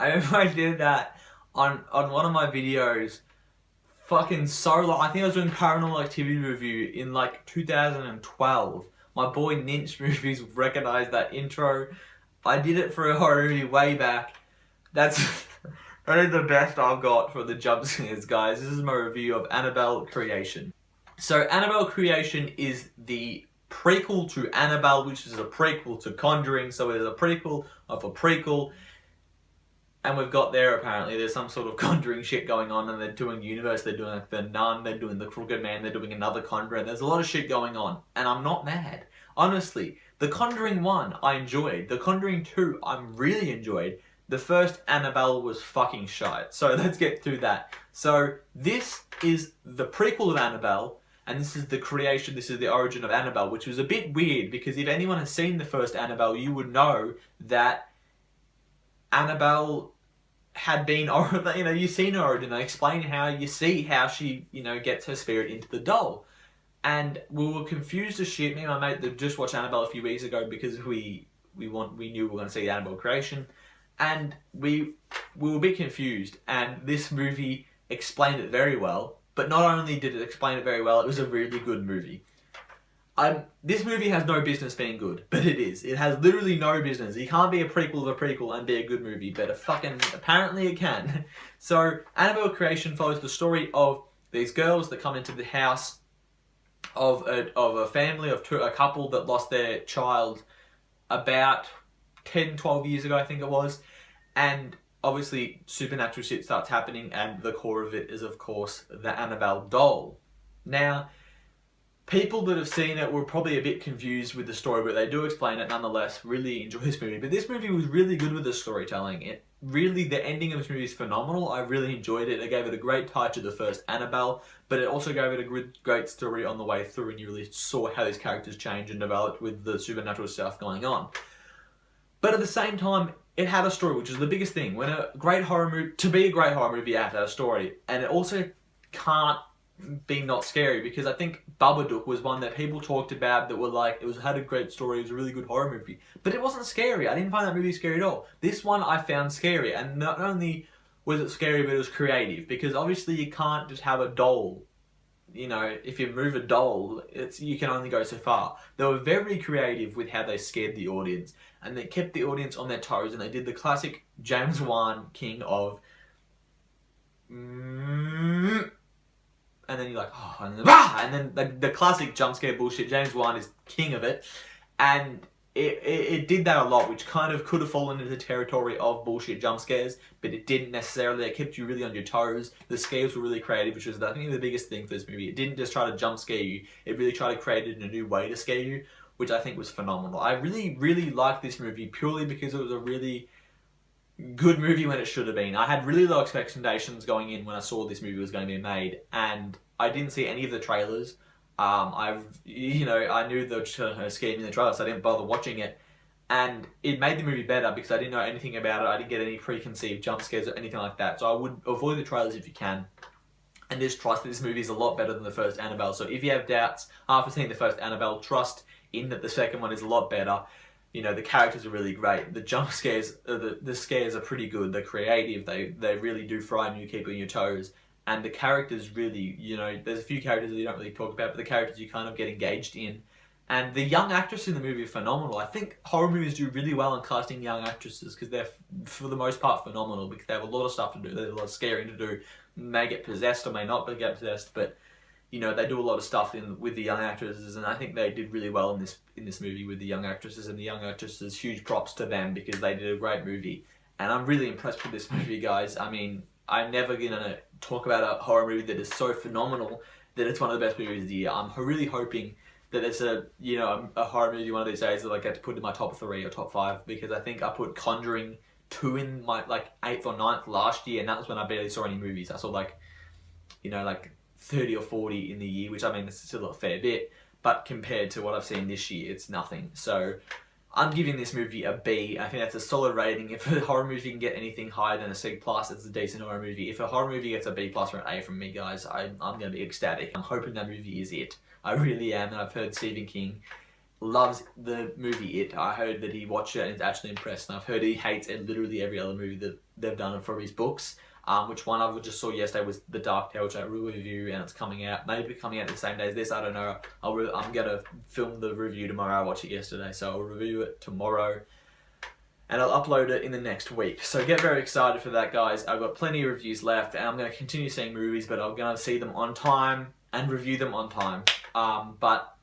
I remember I did that on one of my videos fucking so long. I think I was doing Paranormal Activity review in like 2012. My boy Ninch Movies recognised that intro. I did it for a horror movie way back. That's probably the best I've got for the jump scares, guys. This is my review of Annabelle Creation. So Annabelle Creation is the prequel to Annabelle, which is a prequel to Conjuring. So it is a prequel of a prequel. And we've got there, apparently, there's some sort of Conjuring shit going on, and they're doing the universe, they're doing like the Nun, they're doing the Crooked Man, they're doing another Conjuring. There's a lot of shit going on, and I'm not mad. Honestly, the Conjuring 1, I enjoyed. The Conjuring 2, I'm really enjoyed. The first Annabelle was fucking shite. So let's get through that. So this is the prequel of Annabelle, and this is the creation, this is the origin of Annabelle, which was a bit weird, because if anyone has seen the first Annabelle, you would know that Annabelle had been, you've seen her origin. They explain how you see how she, gets her spirit into the doll. And we were confused as shit. Me and my mate that just watched Annabelle a few weeks ago because we knew we were going to see the Annabelle Creation. And we were a bit confused. And this movie explained it very well. But not only did it explain it very well, it was a really good movie. This movie has no business being good, but it is. It has literally no business. You can't be a prequel of a prequel and be a good movie, but apparently it can. So, Annabelle Creation follows the story of these girls that come into the house of a family, of a couple that lost their child about 10, 12 years ago, I think it was. And obviously, supernatural shit starts happening, and the core of it is, of course, the Annabelle doll. Now, people that have seen it were probably a bit confused with the story, but they do explain it nonetheless. Really enjoy this movie. But this movie was really good with the storytelling. The ending of this movie is phenomenal. I really enjoyed it. It gave it a great tie to the first Annabelle, but it also gave it a great story on the way through, and you really saw how these characters changed and developed with the supernatural stuff going on. But at the same time, it had a story, which is the biggest thing. To be a great horror movie, it had to have a story. And it also can't be not scary, because I think Babadook was one that people talked about that were like, had a great story, it was a really good horror movie, but it wasn't scary. I didn't find that movie scary at all. This one I found scary, and not only was it scary, but it was creative, because obviously you can't just have a doll. If you move a doll, you can only go so far. They were very creative with how they scared the audience, and they kept the audience on their toes, and they did the classic James Wan king of and then you're like, oh, and then the classic jump scare bullshit. James Wan is king of it, and it did that a lot, which kind of could have fallen into the territory of bullshit jump scares, but it didn't necessarily. It kept you really on your toes. The scares were really creative, which was I think the biggest thing for this movie. It didn't just try to jump scare you, it really tried to create it in a new way to scare you, which I think was phenomenal. I really, really liked this movie purely because it was a really good movie when it should have been. I had really low expectations going in when I saw this movie was going to be made, and I didn't see any of the trailers. I knew they were scared me in the trailer, so I didn't bother watching it. And it made the movie better because I didn't know anything about it. I didn't get any preconceived jump scares or anything like that. So I would avoid the trailers if you can. And just trust that this movie is a lot better than the first Annabelle. So if you have doubts after seeing the first Annabelle, trust in that the second one is a lot better. The characters are really great. The jump scares, the scares are pretty good. They're creative. They really do frighten you, keep you on your toes. And the characters really, there's a few characters that you don't really talk about, but the characters you kind of get engaged in. And the young actresses in the movie are phenomenal. I think horror movies do really well in casting young actresses because they're, for the most part, phenomenal because they have a lot of stuff to do. There's a lot of scaring to do. May get possessed or may not get possessed, but they do a lot of stuff with the young actresses, and I think they did really well in this movie with the young actresses. And the young actresses, huge props to them because they did a great movie. And I'm really impressed with this movie, guys. I mean, I'm never gonna talk about a horror movie that is so phenomenal that it's one of the best movies of the year. I'm really hoping that it's a horror movie one of these days that I get to put in my top 3 or top 5, because I think I put Conjuring 2 in my 8th or 9th last year, and that was when I barely saw any movies. I saw 30 or 40 in the year, which I mean, it's still a fair bit, but compared to what I've seen this year, it's nothing. So I'm giving this movie a B. I think that's a solid rating. If a horror movie can get anything higher than a C+, it's a decent horror movie. If a horror movie gets a B+ or an A from me, guys, I'm going to be ecstatic. I'm hoping that movie is it. I really am, and I've heard Stephen King loves the movie It. I heard that he watched it and is actually impressed, and I've heard he hates literally every other movie that they've done from his books. Which one I just saw yesterday was The Dark Tower, which I will review, and it's coming out, maybe coming out the same day as this, I don't know. I'm going to film the review tomorrow. I watched it yesterday, so I'll review it tomorrow, and I'll upload it in the next week. So get very excited for that, guys. I've got plenty of reviews left, and I'm going to continue seeing movies, but I'm going to see them on time and review them on time. But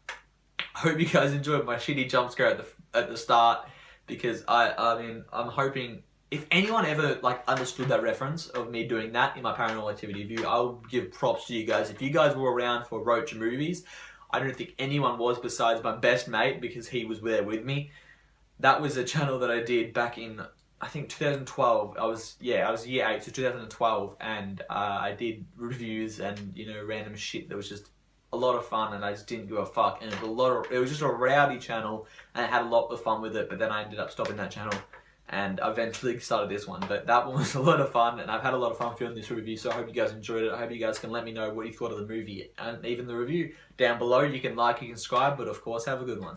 I hope you guys enjoyed my shitty jump scare at the start, because I mean, I'm hoping if anyone ever like understood that reference of me doing that in my Paranormal Activity review, I'll give props to you guys. If you guys were around for Roach Movies, I don't think anyone was besides my best mate, because he was there with me. That was a channel that I did back in, I think, 2012. I was year 8, so 2012, and I did reviews and, you know, random shit that was just a lot of fun, and I just didn't give a fuck, and it was just a rowdy channel, and I had a lot of fun with it, but then I ended up stopping that channel, and eventually started this one. But that one was a lot of fun, and I've had a lot of fun filming this review, so I hope you guys enjoyed it. I hope you guys can let me know what you thought of the movie, and even the review down below. You can like, you can subscribe, but of course, have a good one.